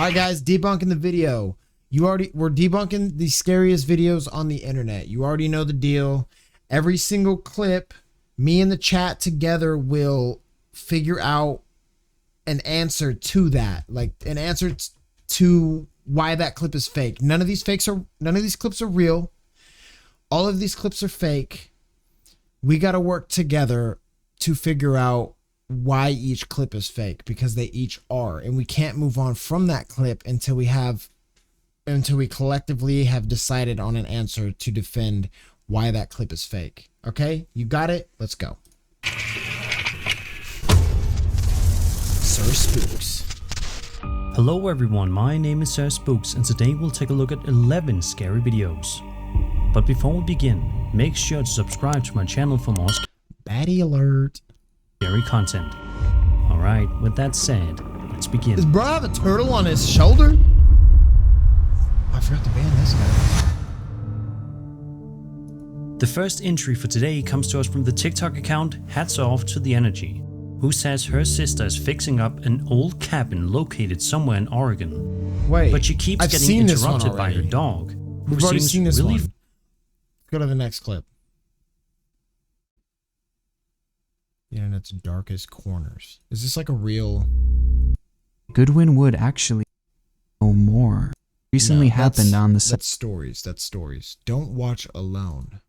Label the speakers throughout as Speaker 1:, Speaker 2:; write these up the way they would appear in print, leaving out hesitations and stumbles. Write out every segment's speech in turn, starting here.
Speaker 1: right, guys, debunking the video. We're debunking the scariest videos on the internet. You already know the deal. Every single clip, me and the chat together will figure out an answer to that, like an answer to why that clip is fake. None of these clips are real. All of these clips are fake. We got to work together to figure out why each clip is fake, because they each are, and we can't move on from that clip until we collectively have decided on an answer to defend why that clip is fake. Okay, you got it? Let's go. Sir Spooks.
Speaker 2: Hello everyone, my name is Sir Spooks, and today we'll take a look at 11 scary videos. But before we begin, make sure to subscribe to my channel for more
Speaker 1: baddie alert
Speaker 2: scary content. Alright, with that said, let's begin.
Speaker 1: Does bro have a turtle on his shoulder? I forgot to ban this guy.
Speaker 2: The first entry for today comes to us from the TikTok account Hats Off to the Energy, who says her sister is fixing up an old cabin located somewhere in Oregon.
Speaker 1: Wait,
Speaker 2: but she keeps getting interrupted by her dog, who
Speaker 1: We've already
Speaker 2: seems
Speaker 1: seen this
Speaker 2: really
Speaker 1: one. Go to the next clip. The internet's darkest corners. Is this like a real...
Speaker 3: Goodwin would actually know more. Recently happened on the set.
Speaker 1: That's stories. That's stories. Don't watch alone.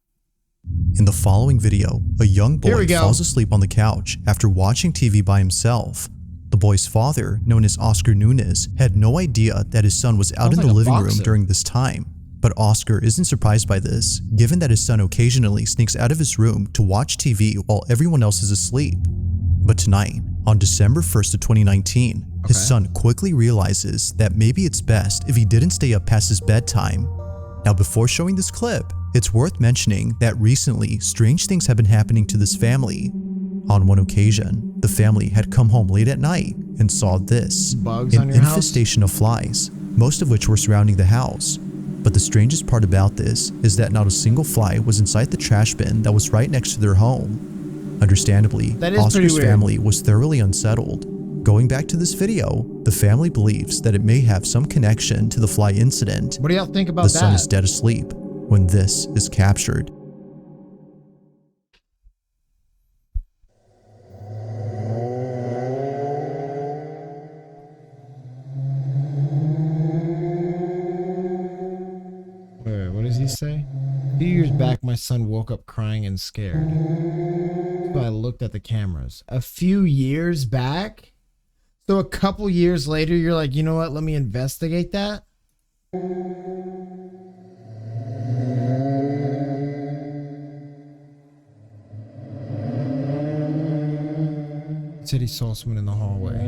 Speaker 4: In the following video, a young boy falls asleep on the couch after watching TV by himself. The boy's father, known as Oscar Nunez, had no idea that his son was out in the living room during this time. But Oscar isn't surprised by this, given that his son occasionally sneaks out of his room to watch TV while everyone else is asleep. But tonight, on December 1st of 2019, his son quickly realizes that maybe it's best if he didn't stay up past his bedtime. Now, before showing this clip, it's worth mentioning that recently, strange things have been happening to this family. On one occasion, the family had come home late at night and saw this, an infestation of flies, most of which were surrounding the house. But the strangest part about this is that not a single fly was inside the trash bin that was right next to their home. Understandably, Oscar's family was thoroughly unsettled. Going back to this video, the family believes that it may have some connection to the fly incident.
Speaker 1: What do y'all think about that?
Speaker 4: The son is dead asleep when this is captured.
Speaker 1: Wait, what does he say? A few years back, my son woke up crying and scared. So I looked at the cameras. A few years back? So a couple years later, you're like, you know what? Let me investigate that. He said he saw someone in the hallway.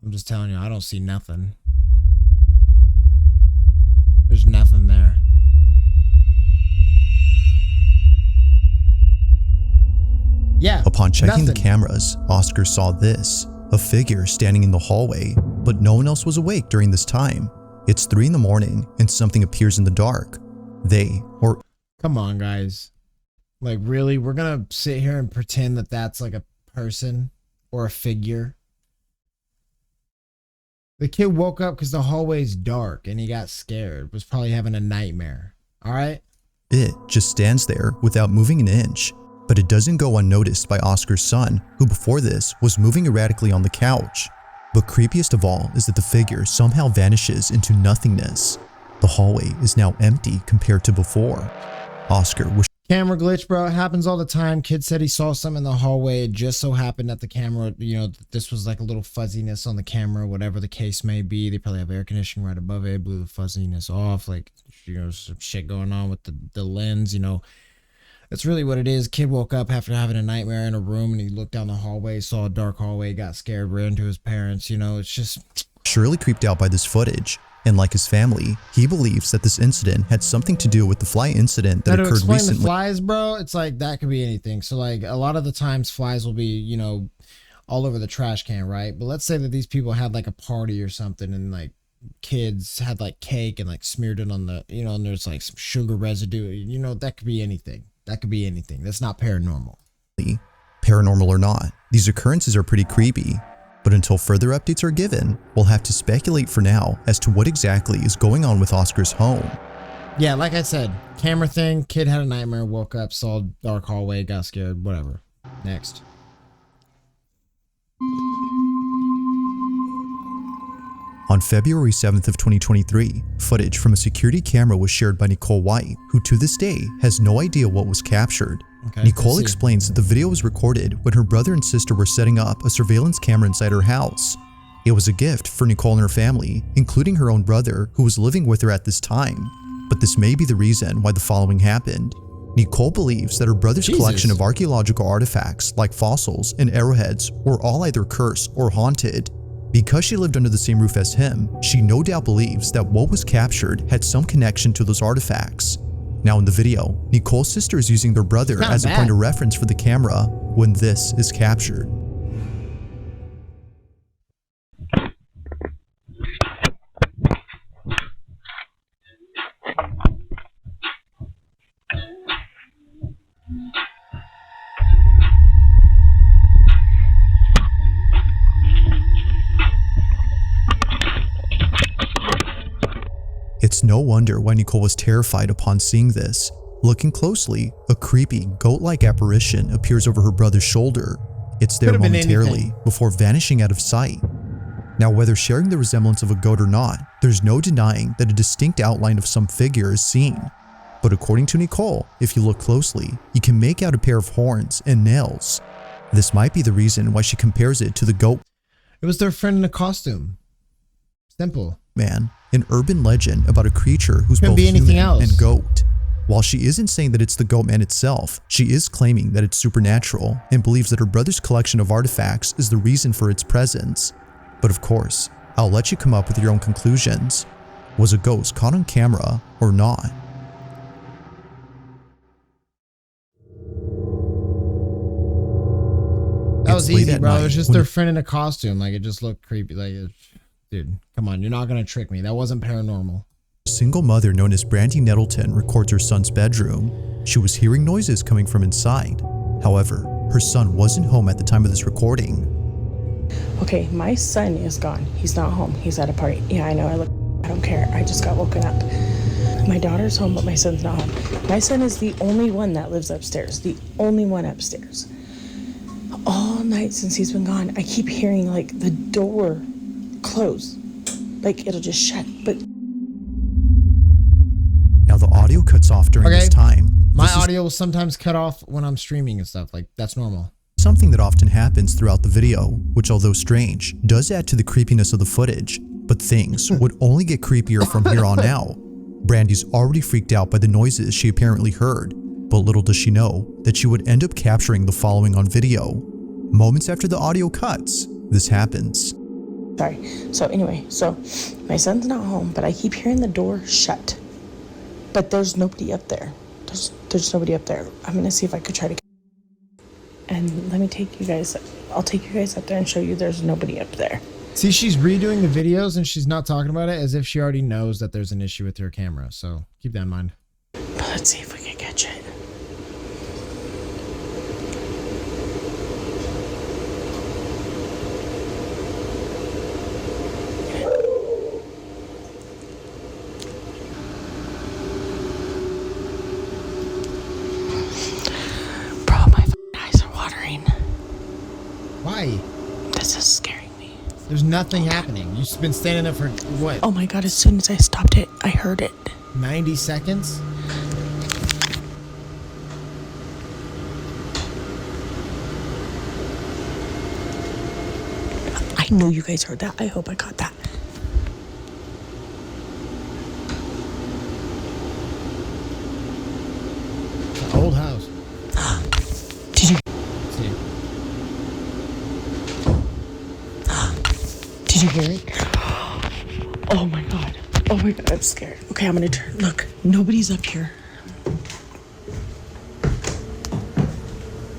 Speaker 1: I'm just telling you, I don't see nothing. There's nothing there. Yeah.
Speaker 4: Upon checking the cameras, Oscar saw this, a figure standing in the hallway, but no one else was awake during this time. It's 3 in the morning and something appears in the dark.
Speaker 1: Come on, guys. Like, really? We're gonna sit here and pretend that that's like a person or a figure? The kid woke up because the hallway's dark and he got scared. Was probably having a nightmare. All right?
Speaker 4: It just stands there without moving an inch. But it doesn't go unnoticed by Oscar's son, who before this was moving erratically on the couch. But creepiest of all is that the figure somehow vanishes into nothingness. The hallway is now empty compared to before. Oscar was...
Speaker 1: Camera glitch, bro. It happens all the time. Kid said he saw something in the hallway. It just so happened that the camera, you know, this was like a little fuzziness on the camera, whatever the case may be. They probably have air conditioning right above it, blew the fuzziness off, like, you know, some shit going on with the lens, you know. That's really what it is. Kid woke up after having a nightmare in a room and he looked down the hallway, saw a dark hallway, got scared, ran to his parents. You know, it's just...
Speaker 4: surely creeped out by this footage. And like his family, he believes that this incident had something to do with the fly incident that occurred recently.
Speaker 1: The flies, bro, it's like that could be anything. So like a lot of the times flies will be, you know, all over the trash can, right? But let's say that these people had like a party or something and like kids had like cake and like smeared it on the, you know, and there's like some sugar residue, you know, that could be anything. That could be anything. That's not paranormal.
Speaker 4: Paranormal or not, these occurrences are pretty creepy. But until further updates are given, we'll have to speculate for now as to what exactly is going on with Oscar's home.
Speaker 1: Yeah, like I said, camera thing, kid had a nightmare, woke up, saw a dark hallway, got scared, whatever. Next.
Speaker 4: On February 7th of 2023, footage from a security camera was shared by Nicole White, who to this day has no idea what was captured.
Speaker 1: Okay,
Speaker 4: Nicole explains that the video was recorded when her brother and sister were setting up a surveillance camera inside her house. It was a gift for Nicole and her family, including her own brother, who was living with her at this time. But this may be the reason why the following happened. Nicole believes that her brother's collection of archaeological artifacts like fossils and arrowheads were all either cursed or haunted. Because she lived under the same roof as him, she no doubt believes that what was captured had some connection to those artifacts. Now in the video, Nicole's sister is using their brother as a point of reference for the camera when this is captured. It's no wonder why Nicole was terrified upon seeing this. Looking closely, a creepy, goat-like apparition appears over her brother's shoulder. It's there momentarily before vanishing out of sight. Now, whether sharing the resemblance of a goat or not, there's no denying that a distinct outline of some figure is seen. But according to Nicole, if you look closely, you can make out a pair of horns and nails. This might be the reason why she compares it to the goat.
Speaker 1: It was their friend in a costume. Simple.
Speaker 4: Man, an urban legend about a creature who's both human and goat. While she isn't saying that it's the goat man itself, she is claiming that it's supernatural and believes that her brother's collection of artifacts is the reason for its presence. But of course, I'll let you come up with your own conclusions. Was a ghost caught on camera or not?
Speaker 1: That was easy, bro. It was just their friend in a costume. Like, it just looked creepy. Like, dude, come on. You're not going to trick me. That wasn't paranormal.
Speaker 4: A single mother known as Brandy Nettleton records her son's bedroom. She was hearing noises coming from inside. However, her son wasn't home at the time of this recording.
Speaker 5: Okay, my son is gone. He's not home. He's at a party. Yeah, I know. I don't care. I just got woken up. My daughter's home, but my son's not home. My son is the only one that lives upstairs. The only one upstairs. All night since he's been gone, I keep hearing like the door close. Like it'll just shut. But
Speaker 4: now the audio cuts off during this time.
Speaker 1: My audio will sometimes cut off when I'm streaming and stuff. Like, that's normal.
Speaker 4: Something that often happens throughout the video, which although strange, does add to the creepiness of the footage. But things would only get creepier from here on out. Brandy's already freaked out by the noises she apparently heard, but little does she know that she would end up capturing the following on video. Moments after the audio cuts, this happens.
Speaker 5: Sorry. So anyway, my son's not home, but I keep hearing the door shut. But there's nobody up there. There's nobody up there. I'm gonna see if I could try to. And let me take you guys. I'll take you guys up there and show you there's nobody up there.
Speaker 1: See, she's redoing the videos and she's not talking about it as if she already knows that there's an issue with her camera. So keep that in mind.
Speaker 5: But let's see if we can catch it.
Speaker 1: Why?
Speaker 5: This is scaring me.
Speaker 1: There's nothing happening. You've been standing there for what?
Speaker 5: Oh my god, as soon as I stopped it, I heard it.
Speaker 1: 90 seconds?
Speaker 5: I know you guys heard that. I hope I caught that.
Speaker 1: The old house.
Speaker 5: Did you?
Speaker 1: See.
Speaker 5: Did you hear it? Oh my god. Oh my god, I'm scared. Okay, I'm gonna turn. Look, nobody's up here.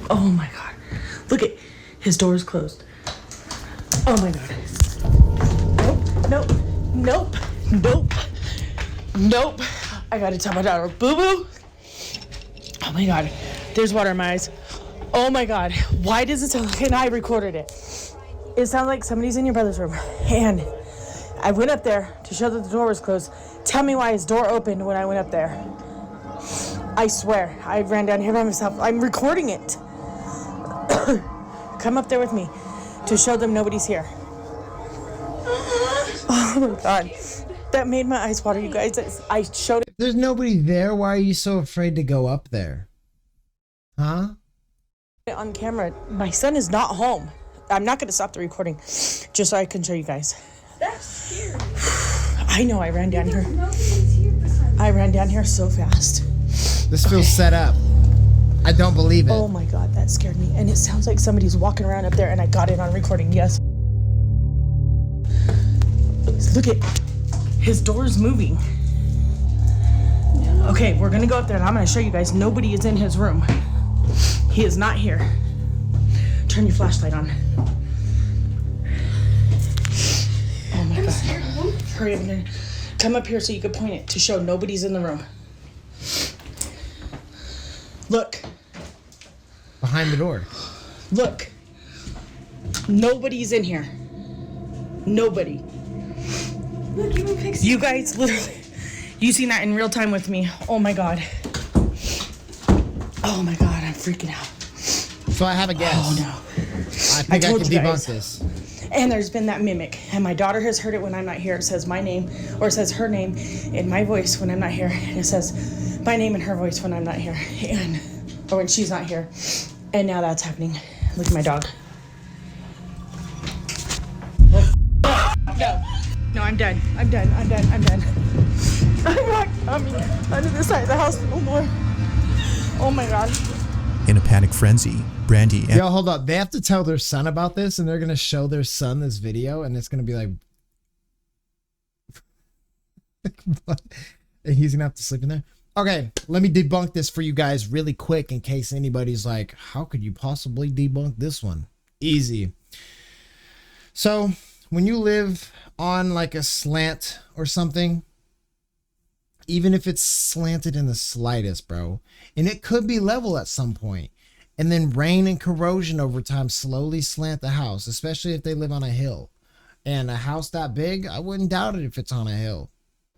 Speaker 5: Oh my god. Look at his door is closed. Oh my god. Nope. I gotta tell my daughter, boo boo. Oh my God, there's water in my eyes. Oh my God, why does it sound like, and I recorded it. It sounds like somebody's in your brother's room. And I went up there to show that the door was closed. Tell me why his door opened when I went up there. I swear, I ran down here by myself. I'm recording it. Come up there with me to show them nobody's here. Oh my God. That made my eyes water, you guys. I showed it.
Speaker 1: If there's nobody there, why are you so afraid to go up there? Huh?
Speaker 5: On camera. My son is not home. I'm not going to stop the recording just so I can show you guys.
Speaker 6: That's scary.
Speaker 5: I know, I ran down here. I ran down here so fast.
Speaker 1: This feels set up. I don't believe it.
Speaker 5: Oh my God, that scared me. And it sounds like somebody's walking around up there, and I got it on recording, yes. Look at, his door is moving. Okay, we're gonna go up there and I'm gonna show you guys nobody is in his room. He is not here. Turn your flashlight on. Oh my God. Hurry up and come up here so you can point it to show nobody's in the room. Look.
Speaker 1: Behind the door.
Speaker 5: Look. Nobody's in here. Nobody.
Speaker 6: Look, even Pixie.
Speaker 5: You guys literally, you seen that in real time with me. Oh my God. Oh my God, I'm freaking out.
Speaker 1: So I have a guess.
Speaker 5: Oh no.
Speaker 1: I think I can
Speaker 5: told you
Speaker 1: debunk
Speaker 5: guys.
Speaker 1: this.
Speaker 5: And there's been that mimic, and my daughter has heard it when I'm not here. It says my name, or it says her name in my voice when I'm not here. And it says my name in her voice when I'm not here, and or when she's not here. And now that's happening. Look at my dog. Oh, no, I'm done. I'm done. I'm done. I'm done. I'm not coming under this side of the house no more. Oh my God.
Speaker 4: In a panic frenzy, Brandy and
Speaker 1: Yo, hold up. They have to tell their son about this, and they're gonna show their son this video, and it's gonna be like, what? And he's gonna have to sleep in there. Okay, let me debunk this for you guys really quick in case anybody's like, how could you possibly debunk this one? Easy. So when you live on like a slant or something, even if it's slanted in the slightest, bro, and it could be level at some point, and then rain and corrosion over time slowly slant the house, especially if they live on a hill. And a house that big, I wouldn't doubt it if it's on a hill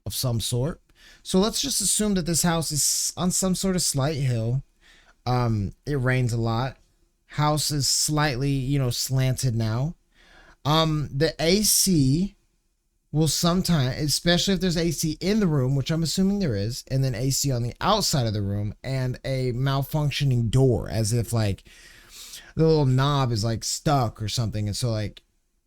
Speaker 1: of some sort. So let's just assume that this house is on some sort of slight hill. It rains a lot. House is slightly, slanted now. The AC will sometimes, especially if there's AC in the room, which I'm assuming there is, and then AC on the outside of the room, and a malfunctioning door, as if like the little knob is like stuck or something, and so like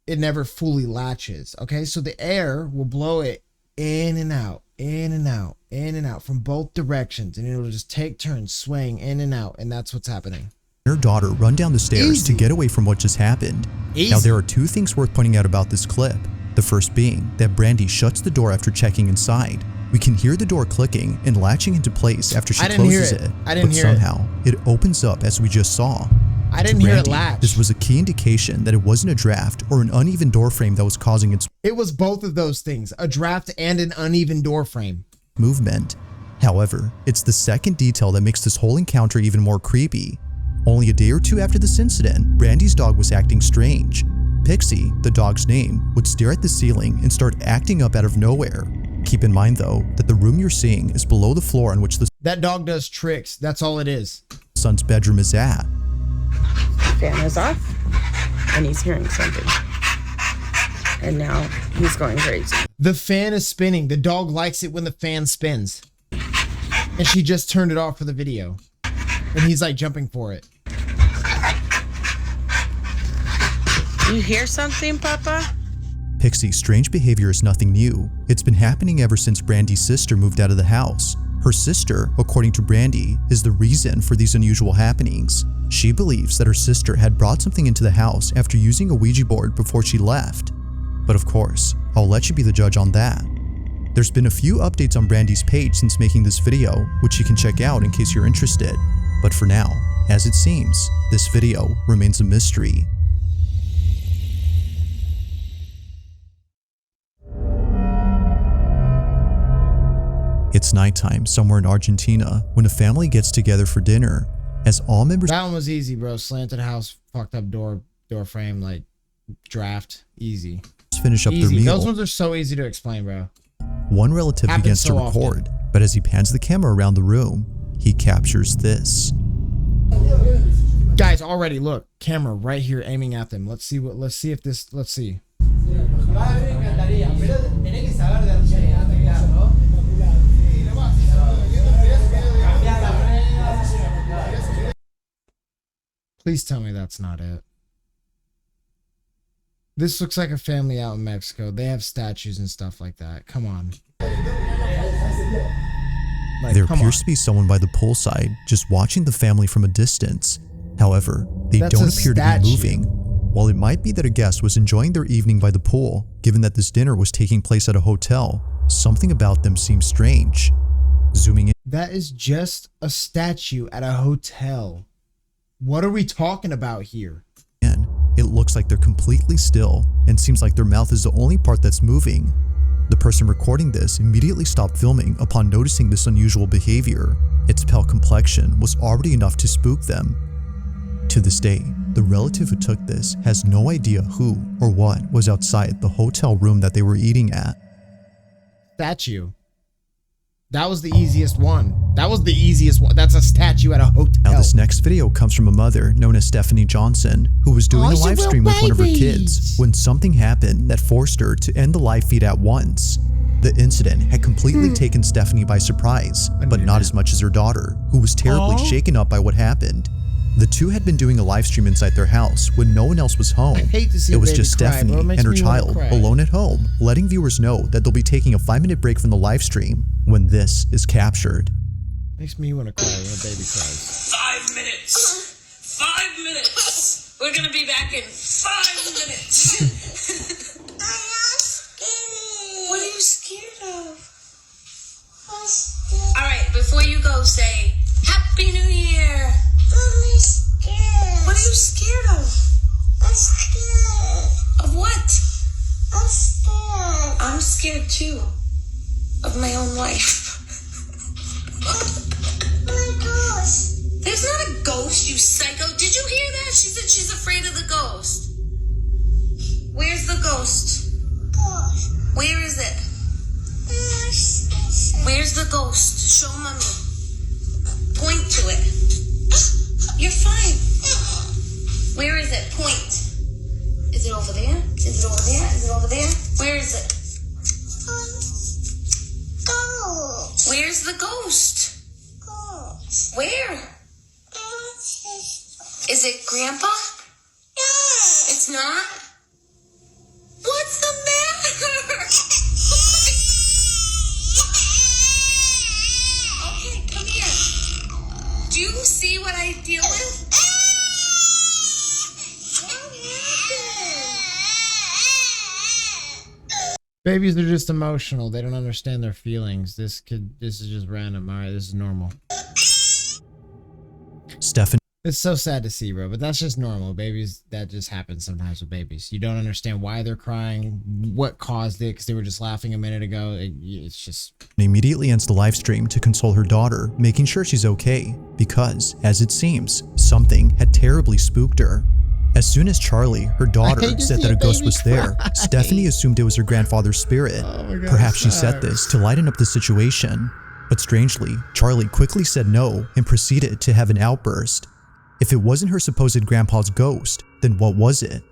Speaker 1: it never fully latches. Okay, so the air will blow it in and out, in and out, in and out from both directions, and it'll just take turns swaying in and out, and that's what's happening.
Speaker 4: her daughter run down the stairs
Speaker 1: Easy.
Speaker 4: to get away from what just happened.
Speaker 1: Easy.
Speaker 4: Now there are two things worth pointing out about this clip. The first being that Brandy shuts the door after checking inside. We can hear the door clicking and latching into place after she closes it.
Speaker 1: I didn't
Speaker 4: but
Speaker 1: hear it.
Speaker 4: somehow it opens up as we just saw.
Speaker 1: I didn't
Speaker 4: To
Speaker 1: hear it
Speaker 4: Brandy,
Speaker 1: latch.
Speaker 4: This was a key indication that it wasn't a draft or an uneven door frame that was causing its
Speaker 1: It was both of those things, a draft and an uneven door frame.
Speaker 4: movement. However, it's the second detail that makes this whole encounter even more creepy. Only a day or two after this incident, Brandy's dog was acting strange. Pixie, the dog's name, would stare at the ceiling and start acting up out of nowhere. Keep in mind though, that the room you're seeing is below the floor on which the
Speaker 1: That dog does tricks. That's all it is.
Speaker 4: son's bedroom is at.
Speaker 5: Fan is off, and he's hearing something. And now he's going crazy.
Speaker 1: The fan is spinning. The dog likes it when the fan spins. And she just turned it off for the video. And he's like jumping for it.
Speaker 5: You hear something, Papa?
Speaker 4: Pixie's strange behavior is nothing new. It's been happening ever since Brandy's sister moved out of the house. Her sister, according to Brandy, is the reason for these unusual happenings. She believes that her sister had brought something into the house after using a Ouija board before she left. But of course, I'll let you be the judge on that. There's been a few updates on Brandy's page since making this video, which you can check out in case you're interested. But for now, as it seems, this video remains a mystery. It's nighttime somewhere in Argentina when a family gets together for dinner. As all members—
Speaker 1: That one was easy, bro. Slanted house, fucked up door frame, like draft, easy.
Speaker 4: Finish up
Speaker 1: Easy.
Speaker 4: their meal.
Speaker 1: Those ones are so easy to explain, bro.
Speaker 4: One relative begins to record, but as he pans the camera around the room, he captures this.
Speaker 1: Guys, already look, camera right here aiming at them. Let's see if this, let's see. Please tell me that's not it. This looks like a family out in Mexico. They have statues and stuff like that. Come on. Like,
Speaker 4: there appears to be someone by the poolside just watching the family from a distance. However, they don't appear to be moving. While it might be that a guest was enjoying their evening by the pool, given that this dinner was taking place at a hotel, something about them seems strange. Zooming in.
Speaker 1: That is just a statue at a hotel. What are we talking about here?
Speaker 4: It looks like they're completely still and seems like their mouth is the only part that's moving. The person recording this immediately stopped filming upon noticing this unusual behavior. Its pale complexion was already enough to spook them. To this day, the relative who took this has no idea who or what was outside the hotel room that they were eating at.
Speaker 1: Statue. That was the easiest one. That was the easiest one. That's a statue at a hotel.
Speaker 4: Now this next video comes from a mother known as Stephanie Johnson, who was doing a live stream with one of her kids when something happened that forced her to end the live feed at once. The incident had completely taken Stephanie by surprise, but not as much as her daughter, who was terribly shaken up by what happened. The two had been doing a live stream inside their house when no one else was home. It was just Stephanie and her child alone at home, letting viewers know that they'll be taking a 5-minute break from the live stream when this is captured.
Speaker 1: Makes me want to cry when a baby cries.
Speaker 7: 5 minutes. 5 minutes. We're gonna be back in 5 minutes. What are you scared of? All right, before you go, say Happy New Year.
Speaker 8: I'm scared.
Speaker 7: What are you scared of?
Speaker 8: I'm scared.
Speaker 7: Of what?
Speaker 8: I'm scared.
Speaker 7: I'm scared too. Of my own life.
Speaker 8: My ghost.
Speaker 7: There's not a ghost, you psycho. Did you hear that? She said she's afraid of the ghost. Where's the ghost?
Speaker 8: Ghost.
Speaker 7: Where is it? Where's the ghost? Show mommy. Point to it. You're fine. Where is it? Point. Is it over there? Is it over there? Is it over there? Where is it?
Speaker 8: Ghost.
Speaker 7: Where's the ghost?
Speaker 8: Ghost.
Speaker 7: Where? Is it Grandpa?
Speaker 8: Yeah.
Speaker 7: It's not? What's the matter? Okay, come here. Do you see what I deal with?
Speaker 1: Babies are just emotional. They don't understand their feelings. This is just random. All right, this is normal.
Speaker 4: Stephanie.
Speaker 1: It's so sad to see, bro, but that's just normal. Babies, that just happens sometimes with babies. You don't understand why they're crying, what caused it, because they were just laughing a minute ago. It's just...
Speaker 4: immediately ends the live stream to console her daughter, making sure she's okay, because, as it seems, something had terribly spooked her. As soon as Charlie, her daughter, said that a ghost was there, Stephanie assumed it was her grandfather's spirit. Perhaps she said this to lighten up the situation. But strangely, Charlie quickly said no and proceeded to have an outburst. If it wasn't her supposed grandpa's ghost, then what was it?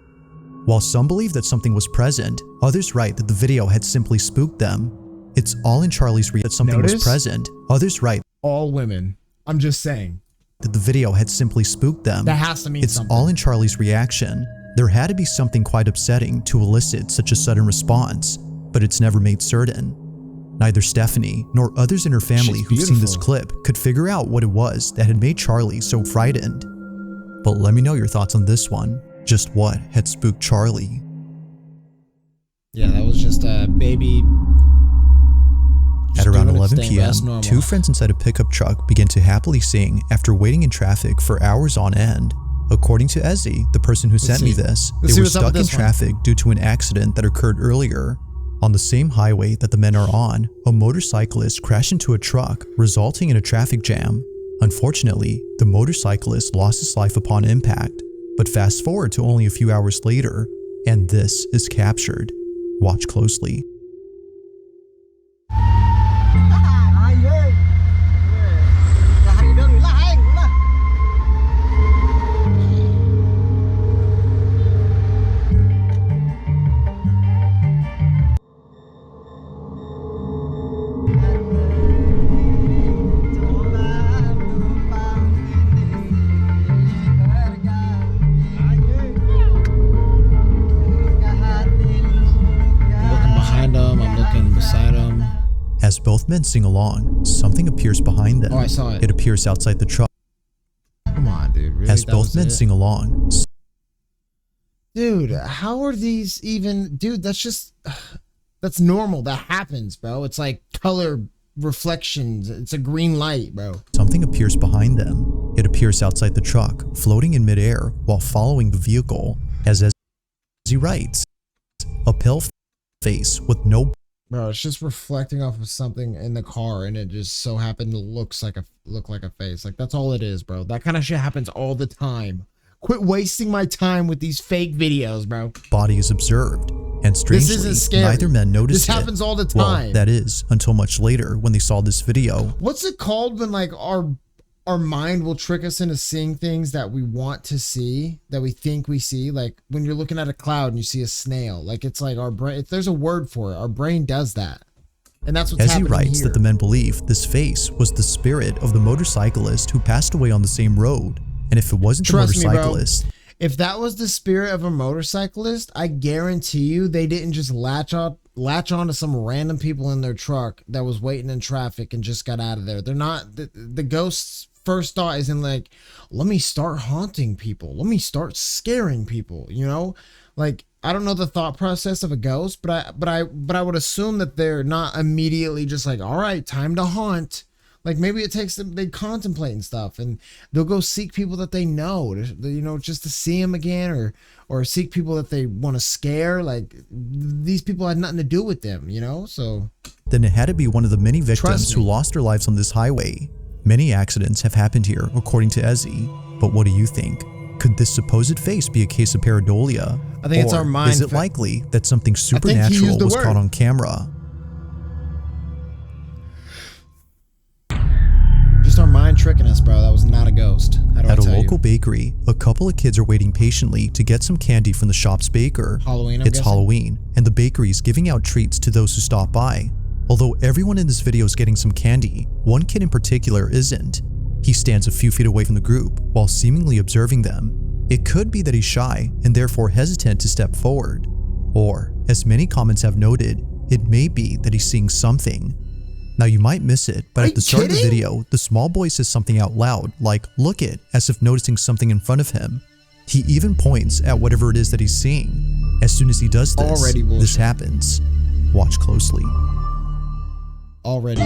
Speaker 4: While some believe that something was present, others write that the video had simply spooked them. It's all in Charlie's reaction that something was present. Others write
Speaker 1: all women. I'm just saying
Speaker 4: that the video had simply spooked them.
Speaker 1: That has to mean
Speaker 4: it's
Speaker 1: something.
Speaker 4: All in Charlie's reaction. There had to be something quite upsetting to elicit such a sudden response, but it's never made certain. Neither Stephanie nor others in her family who've seen this clip could figure out what it was that had made Charlie so frightened. But let me know your thoughts on this one. Just what had spooked Charlie?
Speaker 1: Yeah, that was just a baby.
Speaker 4: At around 11 p.m., two friends inside a pickup truck began to happily sing after waiting in traffic for hours on end. According to Ezzy, the person who sent me this, they were stuck in traffic due to an accident that occurred earlier. On the same highway that the men are on, a motorcyclist crashed into a truck, resulting in a traffic jam. Unfortunately, the motorcyclist lost his life upon impact, but fast forward to only a few hours later, and this is captured. Watch closely. As both men sing along, something appears behind them.
Speaker 1: Oh, I saw it.
Speaker 4: It appears outside the truck.
Speaker 1: Come on, dude. Really?
Speaker 4: As both men sing along.
Speaker 1: Dude, how are these even... Dude, that's just... That's normal. That happens, bro. It's like color reflections. It's a green light, bro.
Speaker 4: Something appears behind them. It appears outside the truck, floating in midair while following the vehicle. As he writes, a pale face with no...
Speaker 1: Bro, it's just reflecting off of something in the car, and it just so happened to look like a face. Like, that's all it is, bro. That kind of shit happens all the time. Quit wasting my time with these fake videos, bro.
Speaker 4: Body is observed, and strangely, neither men noticed it.
Speaker 1: This happens all the time.
Speaker 4: Well, that is, until much later when they saw this video.
Speaker 1: What's it called when, like, our mind will trick us into seeing things that we want to see, that we think we see? Like when you're looking at a cloud and you see a snail, like it's like our brain, there's a word for it. Our brain does that. And that's what's happening here.
Speaker 4: As he writes that the men believe this face was the spirit of the motorcyclist who passed away on the same road. And if it wasn't the motorcyclist...
Speaker 1: Me, bro, if that was the spirit of a motorcyclist, I guarantee you they didn't just latch on to some random people in their truck that was waiting in traffic and just got out of there. They're not... The ghosts... First thought isn't like, let me start haunting people. Let me start scaring people, you know? Like, I don't know the thought process of a ghost, but I would assume that they're not immediately just like, all right, time to haunt. Like maybe it takes them, they contemplate and stuff, and they'll go seek people that they know, you know, just to see them again, or seek people that they want to scare. Like these people had nothing to do with them, you know? So
Speaker 4: then it had to be one of the many victims who lost their lives on this highway. Many accidents have happened here, according to Ezzy, but what do you think? Could this supposed face be a case of pareidolia?
Speaker 1: I think it's our mind.
Speaker 4: Is it likely that something supernatural was caught on camera?
Speaker 1: Just our mind tricking us, bro. That was not a ghost.
Speaker 4: At a local bakery, a couple of kids are waiting patiently to get some candy from the shop's baker.
Speaker 1: Halloween,
Speaker 4: It's Halloween, and the bakery is giving out treats to those who stop by. Although everyone in this video is getting some candy, one kid in particular isn't. He stands a few feet away from the group while seemingly observing them. It could be that he's shy and therefore hesitant to step forward. Or, as many comments have noted, it may be that he's seeing something. Now you might miss it, but at the start of the video, the small boy says something out loud, like "look it," as if noticing something in front of him. He even points at whatever it is that he's seeing. As soon as he does this, this happens. Watch closely.
Speaker 1: Already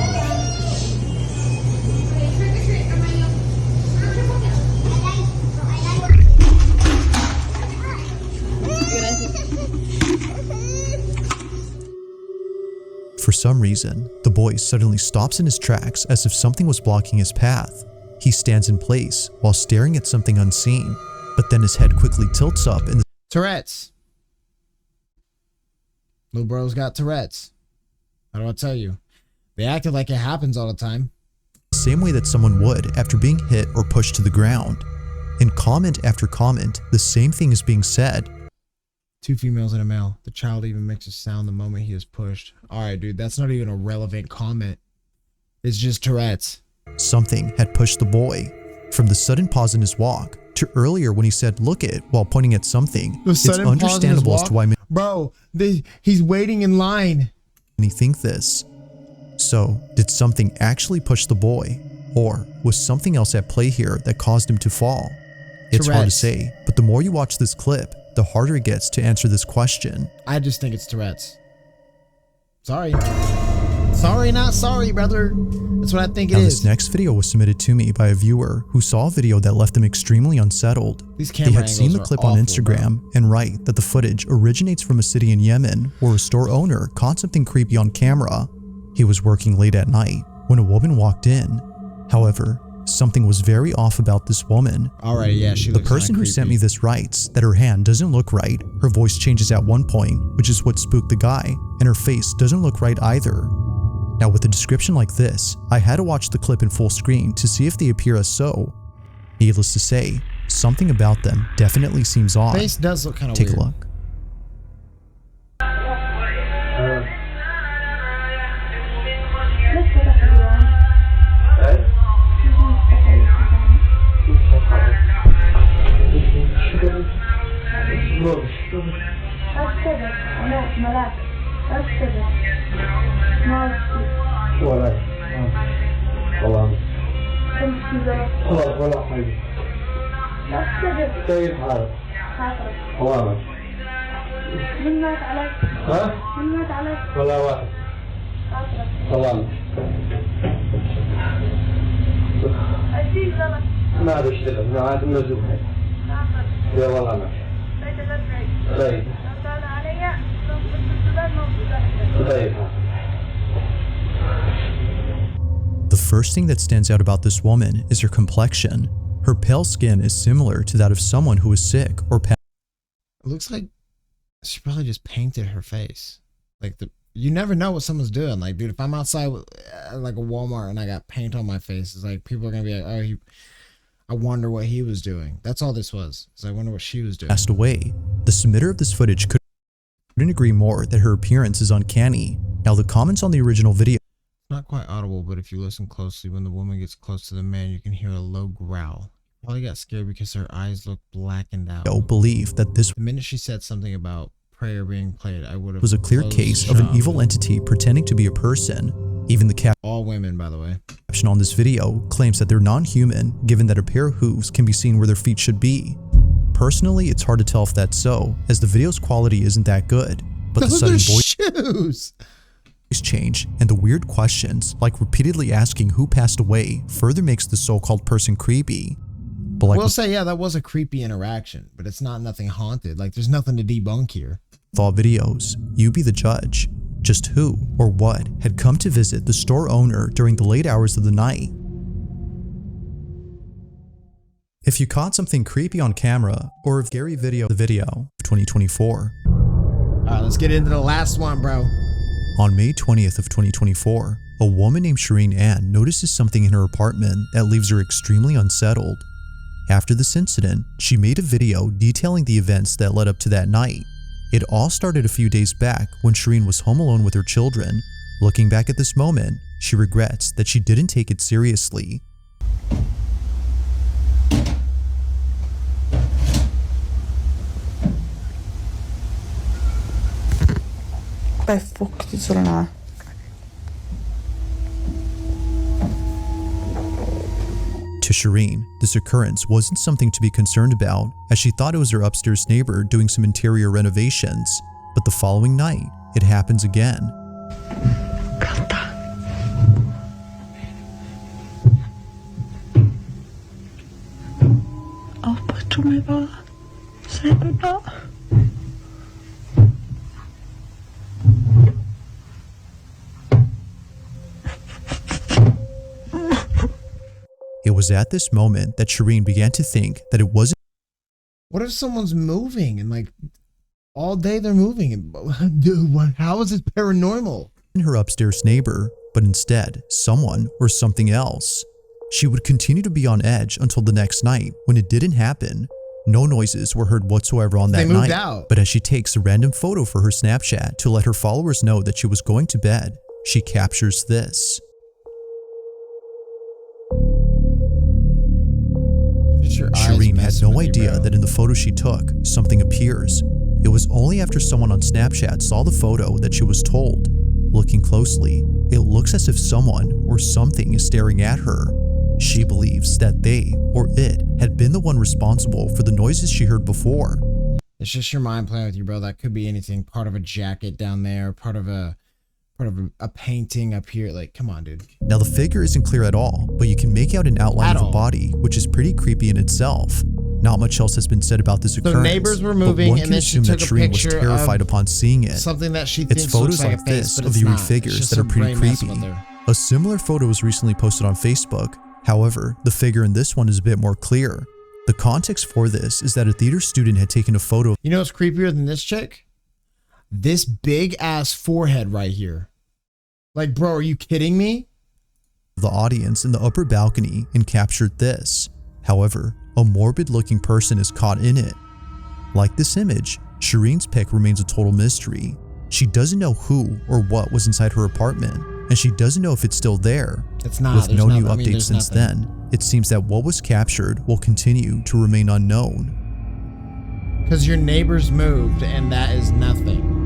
Speaker 4: For some reason, the boy suddenly stops in his tracks as if something was blocking his path. He stands in place while staring at something unseen, but then his head quickly tilts up in the...
Speaker 1: Tourette's. Little bro's got Tourette's. How do I tell you? They acted like it happens all the time.
Speaker 4: Same way that someone would after being hit or pushed to the ground. In comment after comment, the same thing is being said.
Speaker 1: 2 females and a male. The child even makes a sound the moment he is pushed. Alright, dude, that's not even a relevant comment. It's just Tourette's.
Speaker 4: Something had pushed the boy. From the sudden pause in his walk, to earlier when he said "look it" while pointing at something. It's understandable as to why...
Speaker 1: Bro, he's waiting in line.
Speaker 4: And he think this. So, did something actually push the boy? Or was something else at play here that caused him to fall? It's hard to say, but the more you watch this clip, the harder it gets to answer this question.
Speaker 1: I just think it's Tourette's. Sorry. Sorry, not sorry, brother. That's what I think it
Speaker 4: Now,
Speaker 1: is.
Speaker 4: this next video was submitted to me by a viewer who saw a video that left them extremely unsettled.
Speaker 1: These
Speaker 4: They
Speaker 1: camera
Speaker 4: had seen the
Speaker 1: angles
Speaker 4: clip
Speaker 1: are
Speaker 4: on
Speaker 1: awful,
Speaker 4: Instagram and write that the footage originates from a city in Yemen where a store owner caught something creepy on camera. He was working late at night when a woman walked in. However, something was very off about this woman.
Speaker 1: Alright, yeah, she
Speaker 4: The
Speaker 1: looks
Speaker 4: person who sent me this writes that her hand doesn't look right, her voice changes at one point, which is what spooked the guy, and her face doesn't look right either. Now, with a description like this, I had to watch the clip in full screen to see if they appear as so. Needless to say, something about them definitely seems odd.
Speaker 1: face does look kind of
Speaker 4: Take
Speaker 1: weird.
Speaker 4: a look.
Speaker 9: كيف حالك؟ حوامك
Speaker 8: من مات عليك؟
Speaker 9: ها؟
Speaker 8: من مات عليك؟
Speaker 9: ولا واحد حوامك
Speaker 8: أشيل لك
Speaker 9: ما عاد اشتغل ما عاد منزل هاي يا والله ما طيب
Speaker 8: أنا علي
Speaker 9: طيب
Speaker 4: The first thing that stands out about this woman is her complexion. Her pale skin is similar to that of someone who is sick or
Speaker 1: It looks like she probably just painted her face. Like you never know what someone's doing. Like, dude, if I'm outside with like a Walmart and I got paint on my face, it's like people are gonna be like, oh, I wonder what he was doing. That's all this was. So I wonder what she was doing.
Speaker 4: passed away. The submitter of this footage couldn't agree more that her appearance is uncanny. Now, the comments on the original video
Speaker 1: Not quite audible, but if you listen closely, when the woman gets close to the man, you can hear a low growl. Probably got scared because her eyes look blackened out.
Speaker 4: believe that this
Speaker 1: The minute she said something about prayer being played, I would have
Speaker 4: was a clear
Speaker 1: closed
Speaker 4: case of an
Speaker 1: shop.
Speaker 4: evil entity pretending to be a person. Even the
Speaker 1: All women, by the way.
Speaker 4: caption on this video claims that they're non-human, given that a pair of hooves can be seen where their feet should be. Personally, it's hard to tell if that's so, as the video's quality isn't that good. But the
Speaker 1: Those
Speaker 4: sudden
Speaker 1: are
Speaker 4: voice
Speaker 1: shoes.
Speaker 4: change and the weird questions, like repeatedly asking who passed away, further makes the so-called person creepy. But like
Speaker 1: We'll say, yeah, that was a creepy interaction, but it's not nothing haunted. Like, there's nothing to debunk here.
Speaker 4: with all videos, you be the judge. Just who or what had come to visit the store owner during the late hours of the night? If you caught something creepy on camera, or if Gary video the video of 2024.
Speaker 1: All right, let's get into the last one, bro.
Speaker 4: On May 20th of 2024, a woman named Shireen Ann notices something in her apartment that leaves her extremely unsettled. After this incident, she made a video detailing the events that led up to that night. It all started a few days back when Shireen was home alone with her children. Looking back at this moment, she regrets that she didn't take it seriously.
Speaker 5: Vad fuktigt sådan här.
Speaker 4: To Shireen, this occurrence wasn't something to be concerned about, as she thought it was her upstairs neighbor doing some interior renovations. But the following night, it happens again.
Speaker 5: Avbryter mig bara. Säg goddag.
Speaker 4: It was at this moment that Shireen began to think that it wasn't
Speaker 1: What if someone's moving and like all day they're moving? And dude, how is it paranormal?
Speaker 4: her upstairs neighbor, but instead someone or something else. She would continue to be on edge until the next night when it didn't happen. No noises were heard whatsoever on that
Speaker 1: They moved
Speaker 4: night.
Speaker 1: out.
Speaker 4: But as she takes a random photo for her Snapchat to let her followers know that she was going to bed, she captures this.
Speaker 1: Just your eyes
Speaker 4: Shireen had
Speaker 1: messing
Speaker 4: no
Speaker 1: with you,
Speaker 4: idea
Speaker 1: bro.
Speaker 4: that in the photo she took, something appears. It was only after someone on Snapchat saw the photo that she was told. Looking closely, it looks as if someone or something is staring at her. She believes that they or it had been the one responsible for the noises she heard before.
Speaker 1: It's just your mind playing with you, bro. That could be anything. Part of a jacket down there, part of a part of a painting up here. Like, come on, dude.
Speaker 4: Now the figure isn't clear at all, but you can make out an outline of a body, which is pretty creepy in itself. Not much else has been said about this occurrence.
Speaker 1: So neighbors were moving, and then she took a
Speaker 4: Shireen was
Speaker 1: picture
Speaker 4: terrified
Speaker 1: of
Speaker 4: upon seeing it.
Speaker 1: something that she
Speaker 4: It's
Speaker 1: thinks
Speaker 4: photos
Speaker 1: looks like
Speaker 4: like
Speaker 1: a face,
Speaker 4: this
Speaker 1: but
Speaker 4: of
Speaker 1: it's
Speaker 4: the
Speaker 1: not.
Speaker 4: figures
Speaker 1: It's
Speaker 4: that are
Speaker 1: just
Speaker 4: pretty
Speaker 1: some brain messing
Speaker 4: creepy.
Speaker 1: with her.
Speaker 4: A similar photo was recently posted on Facebook. However, the figure in this one is a bit more clear. The context for this is that a theater student had taken a photo.
Speaker 1: You know what's creepier than this chick? This big ass forehead right here. Like, bro, are you kidding me?
Speaker 4: The audience in the upper balcony and captured this. However, a morbid looking person is caught in it. Like this image, Shireen's pic remains a total mystery. She doesn't know who or what was inside her apartment, and she doesn't know if it's still there.
Speaker 1: It's not.
Speaker 4: With no new
Speaker 1: nothing.
Speaker 4: updates since then, it seems that what was captured will continue to remain unknown.
Speaker 1: Because your neighbors moved, and that is nothing.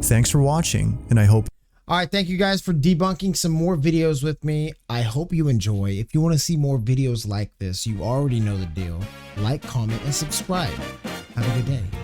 Speaker 4: Thanks for watching, and I hope.
Speaker 1: All right, thank you guys for debunking some more videos with me. I hope you enjoy. If you want to see more videos like this, you already know the deal. Like, comment, and subscribe. Have a good day.